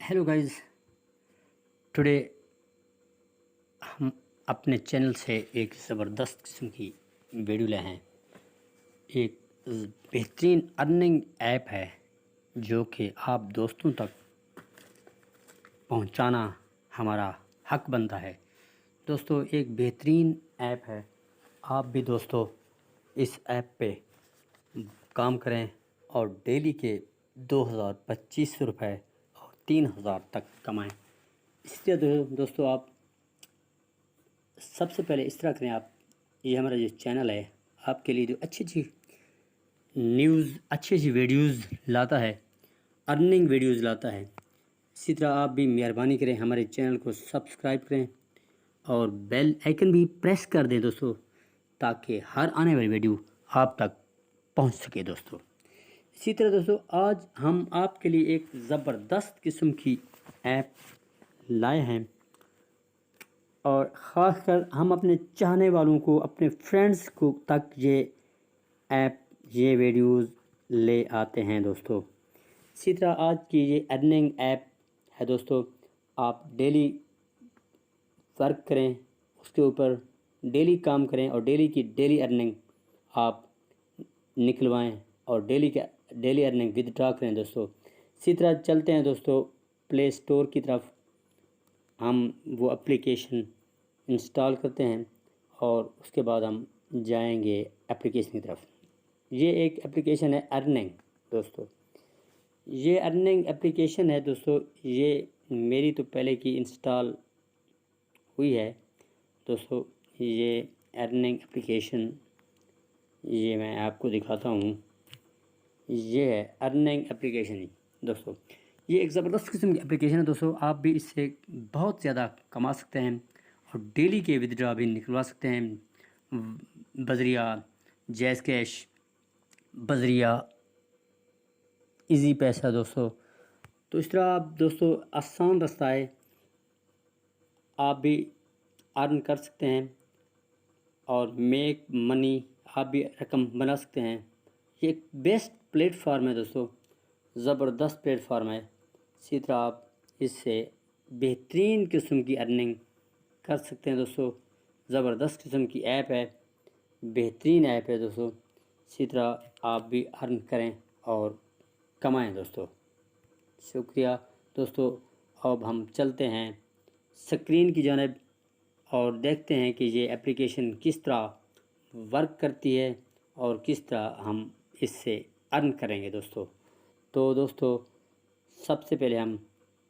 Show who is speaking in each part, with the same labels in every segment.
Speaker 1: Hello guys. Today हम अपने channel से एक ज़बरदस्त किस्म की वीडियो लाए हैं। एक बेहतरीन अर्निंग ऐप है जो कि आप दोस्तों तक पहुंचाना हमारा हक बनता है। दोस्तों, एक बेहतरीन ऐप है। आप भी दोस्तों इस ऐप पे काम करें और डेली के 2025 रुपये और 3000 तक कमाएं। इसलिए दोस्तों आप सबसे पहले इस तरह करें। आप ये हमारा जो चैनल है आपके लिए जो अच्छी न्यूज़, अच्छी वीडियोज़ लाता है, अर्निंग वीडियोज़ लाता है। इसी तरह आप भी मेहरबानी करें, हमारे चैनल को सब्सक्राइब करें और बेल आइकन भी प्रेस कर दें दोस्तों, ताकि हर आने वाली वीडियो आप तक पहुंच सके दोस्तों। इसी तरह दोस्तों आज हम आपके लिए एक ज़बरदस्त किस्म की ऐप लाए हैं और ख़ासकर हम अपने चाहने वालों को, अपने फ्रेंड्स को तक ये ऐप, ये वीडियोज़ ले आते हैं दोस्तों। इसी तरह आज की ये अर्निंग ऐप है दोस्तों। आप डेली वर्क करें, उसके ऊपर डेली काम करें और डेली की डेली अर्निंग आप निकलवाएं और डेली अर्निंग विदड्रा करें दोस्तों। इसी तरह चलते हैं दोस्तों प्ले स्टोर की तरफ। हम वो एप्लीकेशन इंस्टॉल करते हैं और उसके बाद हम जाएंगे एप्लीकेशन की तरफ। ये एक एप्लीकेशन है अर्निंग दोस्तों। ये अर्निंग एप्लीकेशन है दोस्तों। ये मेरी तो पहले की इंस्टॉल हुई है दोस्तों। ये अर्निंग एप्लीकेशन ये मैं आपको दिखाता हूँ। ये है अर्निंग एप्लीकेशन दोस्तों। ये एक ज़बरदस्त किस्म की एप्लीकेशन है दोस्तों। आप भी इससे बहुत ज़्यादा कमा सकते हैं और डेली के विदड्रा भी निकलवा सकते हैं। बजरिया, जैज़ कैश, बजरिया, इजी पैसा दोस्तों। तो इस तरह आप दोस्तों आसान रास्ता है, आप भी अर्न कर सकते हैं और मेक मनी, आप भी रकम बना सकते हैं। ये एक बेस्ट प्लेटफार्म है दोस्तों, ज़बरदस्त प्लेटफार्म है। इसी तरह आप इससे बेहतरीन किस्म की अर्निंग कर सकते हैं दोस्तों। ज़बरदस्त किस्म की ऐप है, बेहतरीन ऐप है दोस्तों। इसी तरह आप भी अर्न करें और कमाएं दोस्तों। शुक्रिया दोस्तों। अब हम चलते हैं स्क्रीन की जानिब और देखते हैं कि ये एप्लीकेशन किस तरह वर्क करती है और किस तरह हम इससे अर्न करेंगे दोस्तों। तो दोस्तों सबसे पहले हम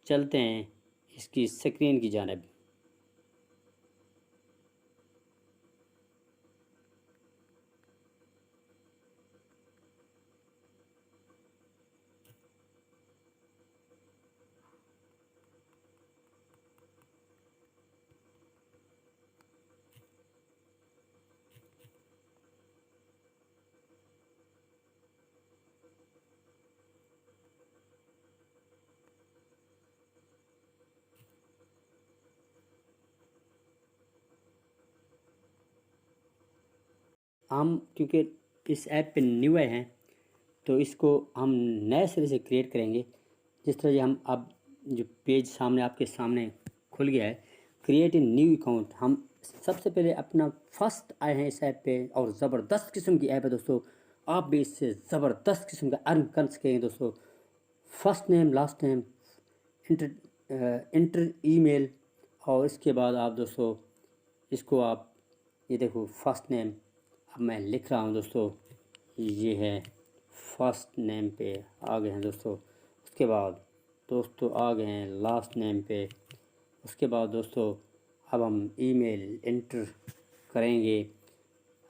Speaker 1: चलते हैं इसकी स्क्रीन की जानिब। हम क्योंकि इस ऐप पे न्यू आए हैं तो इसको हम नए सिरे से क्रिएट करेंगे। जिस तरह हम अब जो पेज सामने आपके सामने खुल गया है, क्रिएट ए न्यू अकाउंट। हम सबसे पहले अपना फर्स्ट आए हैं इस ऐप पे और ज़बरदस्त किस्म की ऐप है दोस्तों। आप भी इससे ज़बरदस्त किस्म का अर्न कर सकेंगे दोस्तों। First name, last name, inter email और इसके बाद आप दोस्तों इसको आप ये देखो फर्स्ट नेम अब मैं लिख रहा हूँ दोस्तों। ये है फर्स्ट नेम पे आ गए हैं दोस्तों। उसके बाद दोस्तों आ गए हैं लास्ट नेम पे। उसके बाद दोस्तों अब हम ईमेल इंटर करेंगे।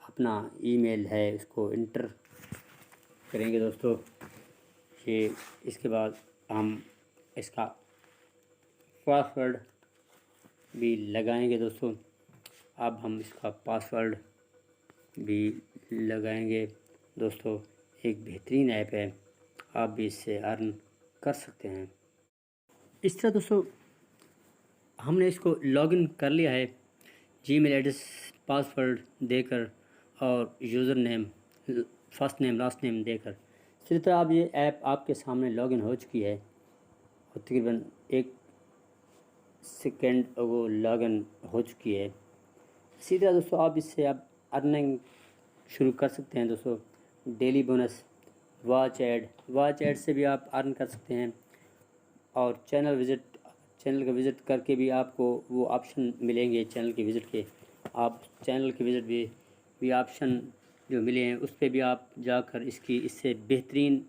Speaker 1: अपना ईमेल है इसको इंटर करेंगे दोस्तों। ये इसके बाद हम इसका पासवर्ड भी लगाएंगे दोस्तों। अब हम इसका पासवर्ड भी लगाएंगे दोस्तों। एक बेहतरीन ऐप है, आप भी इससे अर्न कर सकते हैं। इस तरह दोस्तों हमने इसको लॉगिन कर लिया है जीमेल एड्रेस, पासवर्ड देकर और user name, first name, last name देकर। इसी तरह अब ये ऐप आपके सामने लॉगिन हो चुकी है और तकरीबन 1 सेकेंड वो लॉगिन हो चुकी है। इसी तरह दोस्तों आप इससे आप अर्निंग शुरू कर सकते हैं दोस्तों। डेली बोनस, वॉच ऐड से भी आप अर्न कर सकते हैं। और चैनल का विज़िट करके भी आपको वो ऑप्शन मिलेंगे। चैनल के विज़िट के आप चैनल के विज़िट भी ऑप्शन जो मिले हैं उस पर भी आप जाकर इससे बेहतरीन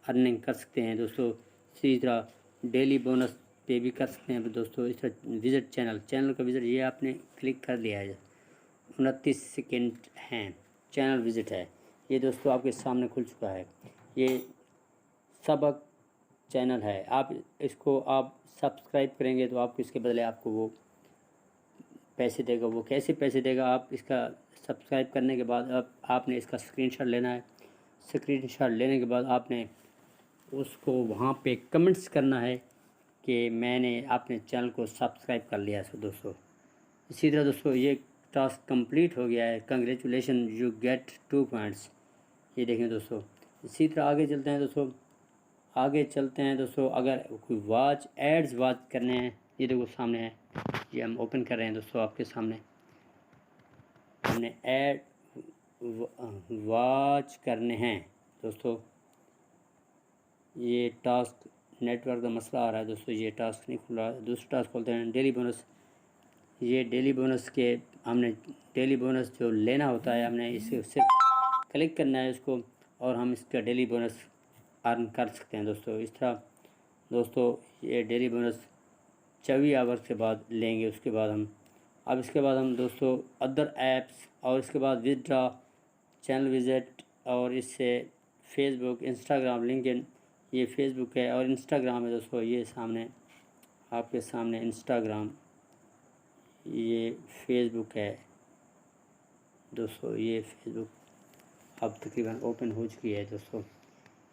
Speaker 1: अर्निंग कर सकते हैं दोस्तों। इसी तरह डेली बोनस पे भी कर सकते हैं दोस्तों। इस तरह विज़िट चैनल का विज़िट ये आपने क्लिक कर लिया है, 29 सेकेंड हैं, चैनल विज़िट है ये दोस्तों आपके सामने खुल चुका है। ये सबक चैनल है, आप इसको आप सब्सक्राइब करेंगे तो आपको इसके बदले आपको वो पैसे देगा। वो कैसे पैसे देगा, आप इसका सब्सक्राइब करने के बाद आपने इसका स्क्रीनशॉट लेना है। स्क्रीनशॉट लेने के बाद आपने उसको वहाँ पे कमेंट्स करना है कि मैंने अपने चैनल को सब्सक्राइब कर लिया है दोस्तों। इसी तरह दोस्तों ये टास्क कंप्लीट हो गया है, कंग्रेचुलेशन यू गेट 2 पॉइंट्स। ये देखें दोस्तों। इसी तरह आगे चलते हैं दोस्तों। अगर कोई एड्स वॉच करने हैं, ये देखो सामने है, ये हम ओपन कर रहे हैं दोस्तों आपके सामने। हमने ऐड वॉच करने हैं दोस्तों। ये टास्क नेटवर्क का मसला आ रहा है दोस्तों, ये टास्क नहीं खुल रहा। दूसरा टास्क खोलते हैं, डेली बोनस। ये डेली बोनस के हमने डेली बोनस जो लेना होता है, हमने इसे सिर्फ क्लिक करना है इसको और हम इसका डेली बोनस अर्न कर सकते हैं दोस्तों। इस तरह दोस्तों ये डेली बोनस 24 आवर्स के बाद लेंगे। इसके बाद हम दोस्तों अदर ऐप्स और इसके बाद विदड्रॉ, चैनल विज़िट और इससे फेसबुक, इंस्टाग्राम, लिंक्डइन, ये फेसबुक है और इंस्टाग्राम है दोस्तों। ये सामने आपके सामने इंस्टाग्राम, ये फेसबुक है दोस्तों। ये फेसबुक अब तकरीबन ओपन हो चुकी है दोस्तों।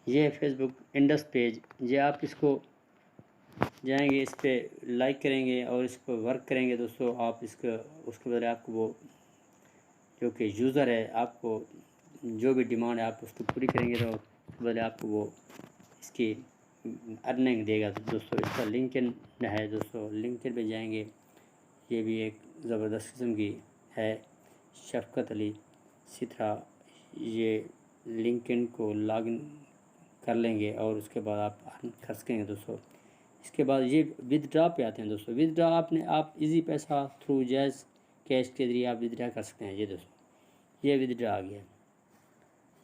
Speaker 1: ये है फेसबुक इंडस पेज। ये आप इसको जाएंगे, इस पर लाइक करेंगे और इस पर वर्क करेंगे दोस्तों। आप इसका उसके बदले आपको वो जो कि यूज़र है, आपको जो भी डिमांड है आप उसको पूरी करेंगे तो उसके बदले आपको वो इसकी अर्निंग देगा दोस्तों। इसका लिंक्डइन है दोस्तों, लिंक्डइन पे जाएंगे। ये भी एक ज़बरदस्त किस्म की है, शफ़क़त अली। इसी तरह ये लिंक्डइन को लॉगिन कर लेंगे और उसके बाद आप अर्न कर सकेंगे दोस्तों। इसके बाद ये विदड्रॉ पे आते हैं दोस्तों। विदड्रॉ आप इजी पैसा थ्रू जैज़ कैश के ज़रिए आप विदड्रॉ कर सकते हैं। ये दोस्तों ये विदड्रॉ आ गया।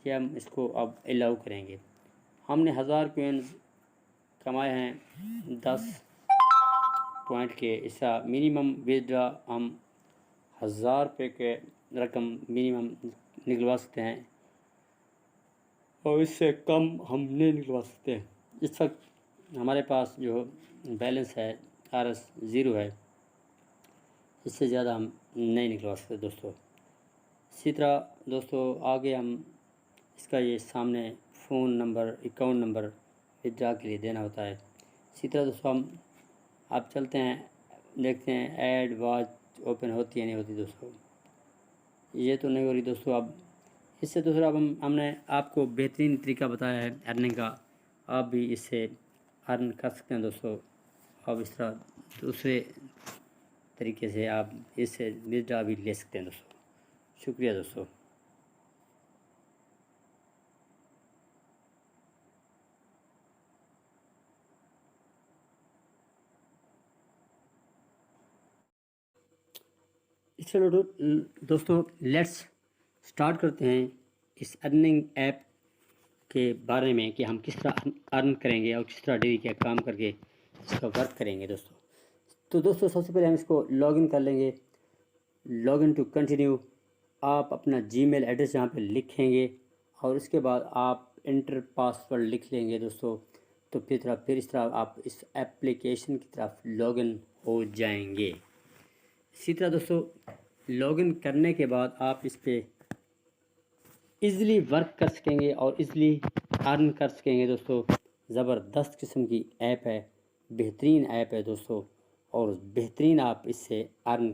Speaker 1: ये हम इसको अब अलाउ करेंगे। हमने 1000 कॉइन्स कमाए हैं 10 पॉइंट के। इसका मिनिमम विदड्रॉ हम 1000 रुपये के रकम मिनिमम निकलवा सकते हैं और इससे कम हम नहीं निकलवा सकते हैं। इस वक्त हमारे पास जो बैलेंस है RS 0 है, इससे ज़्यादा हम नहीं निकलवा सकते दोस्तों। इसी तरह दोस्तों आगे हम इसका ये सामने phone number, account number withdraw के लिए देना होता है। इसी तरह दोस्तों हम आप चलते हैं, देखते हैं ऐड वॉच ओपन होती है नहीं होती दोस्तों। ये तो नहीं हो रही दोस्तों। अब इससे दूसरा अब हमने आपको बेहतरीन तरीका बताया है अर्निंग का, आप भी इससे अर्न कर सकते हैं दोस्तों। अब इस तरह दूसरे तरीके से आप इससे विदड्रॉ भी ले सकते हैं दोस्तों। शुक्रिया दोस्तों। चलो दोस्तों लेट्स स्टार्ट करते हैं इस अर्निंग ऐप के बारे में कि हम किस तरह अर्न करेंगे और किस तरह डेली का काम करके इसका वर्क करेंगे दोस्तों। तो दोस्तों सबसे पहले हम इसको लॉगिन कर लेंगे। लॉगिन टू कंटिन्यू, आप अपना जीमेल एड्रेस यहाँ पे लिखेंगे और उसके बाद आप इंटर पासवर्ड लिख लेंगे दोस्तों। तो फिर इस तरह आप इस एप्लीकेशन की तरफ लॉगिन हो जाएंगे। इसी तरह दोस्तों लॉगिन करने के बाद आप इस पर ईज़िली वर्क कर सकेंगे और ईज़िली अर्न कर सकेंगे दोस्तों। ज़बरदस्त किस्म की ऐप है, बेहतरीन ऐप है दोस्तों और बेहतरीन आप इससे अर्न